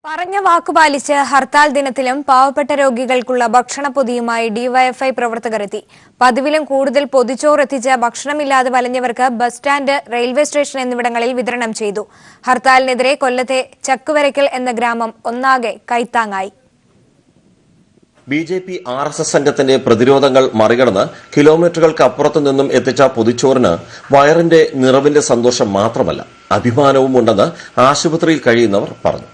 പറഞ്ഞ വാക്കുപാലിച്ച് ഹർത്താൽ ദിനത്തിലും പാവപ്പെട്ട രോഗികൾക്കുള്ള ഭക്ഷണപ്പൊതിയുമായി ഡിവൈഎഫ്ഐ പ്രവർത്തകർ എത്തി. പതിവിലും കൂടുതൽ പൊതിച്ചോറ് എത്തിച്ച് ഭക്ഷണമില്ലാതെ വലഞ്ഞവർക്ക് ബസ് സ്റ്റാൻഡ്, റെയിൽവേ സ്റ്റേഷൻ എന്നിവിടങ്ങളിൽ വിതരണം ചെയ്തു. ഹർത്താലിനെതിരെ കൊല്ലത്തെ ചക്കുവരയ്ക്കൽ എന്ന ഗ്രാമം ഒന്നാകെ കൈത്താങ്ങായി. ബി.ജെ.പി. ആർ.എസ്.എസ്. സംഘത്തിന്റെ പ്രതിരോധങ്ങൾ മറികടന്ന് കിലോമീറ്ററുകൾക്ക് അപ്പുറത്തു നിന്നും എത്തിച്ച പൊതിച്ചോറിന് വയറിന്റെ നിറവിന്റെ സന്തോഷം മാത്രമല്ല, അഭിമാനവും ഉണ്ടെന്ന് ആശുപത്രിയിൽ കഴിയുന്നവർ പറഞ്ഞു.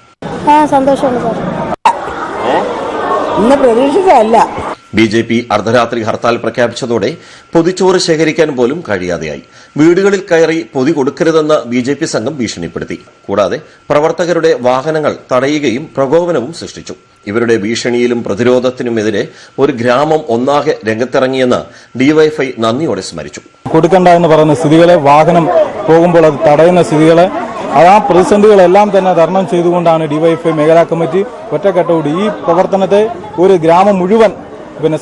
ബി.ജെ.പി. അർദ്ധരാത്രി ഹർത്താൽ പ്രഖ്യാപിച്ചതോടെ പൊതിച്ചോറ് ശേഖരിക്കാൻ പോലും കഴിയാതെയായി. വീടുകളിൽ കയറി പൊതി കൊടുക്കരുതെന്ന് ബി.ജെ.പി. സംഘം ഭീഷണിപ്പെടുത്തി. കൂടാതെ പ്രവർത്തകരുടെ വാഹനങ്ങൾ തടയുകയും പ്രകോപനവും സൃഷ്ടിച്ചു. ഇവരുടെ ഭീഷണിയിലും പ്രതിരോധത്തിനുമെതിരെ ഒരു ഗ്രാമം ഒന്നാകെ രംഗത്തിറങ്ങിയെന്ന് ഡിവൈഎഫ്ഐ നന്ദിയോടെ സ്മരിച്ചു. കൊടുക്കണ്ട എന്ന് പറയുന്ന സ്ഥിതികളെ, വാഹനം പോകുമ്പോൾ അത് തടയുന്ന സ്ഥിതികളെ, ആ പ്രതിസന്ധികളെല്ലാം തന്നെ തരണം ചെയ്തുകൊണ്ടാണ് ഡിവൈഎഫ്ഐ മേഖലാ കമ്മിറ്റി ഒറ്റക്കെട്ടോടെ ഈ പ്രവർത്തനത്തെ ഒരു ഗ്രാമം മുഴുവൻ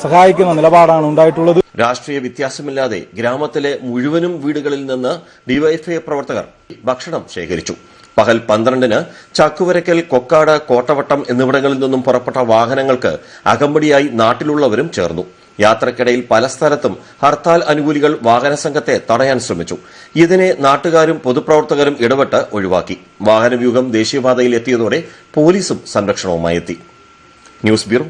സഹായിക്കുന്ന നിലപാടാണ് ഉണ്ടായിട്ടുള്ളത്. രാഷ്ട്രീയ വ്യത്യാസമില്ലാതെ ഗ്രാമത്തിലെ മുഴുവനും വീടുകളിൽ നിന്ന് ഡിവൈഎഫ്ഐ പ്രവർത്തകർ ഭക്ഷണം ശേഖരിച്ചു. പകൽ 12-ന് ചക്കുവരയ്ക്കൽ, കൊക്കാട്, കോട്ടവട്ടം എന്നിവിടങ്ങളിൽ നിന്നും പുറപ്പെട്ട വാഹനങ്ങൾക്ക് അകമ്പടിയായി നാട്ടിലുള്ളവരും ചേർന്നു. യാത്രക്കിടയിൽ പല സ്ഥലത്തും ഹർത്താൽ അനുകൂലികൾ വാഹനസംഘത്തെ തടയാൻ ശ്രമിച്ചു. ഇതിനെ നാട്ടുകാരും പൊതുപ്രവർത്തകരും ഇടപെട്ട് ഒഴിവാക്കി. വാഹനവ്യൂഹം ദേശീയപാതയിൽ എത്തിയതോടെ പോലീസും സംരക്ഷണവുമായി എത്തി. News bureau.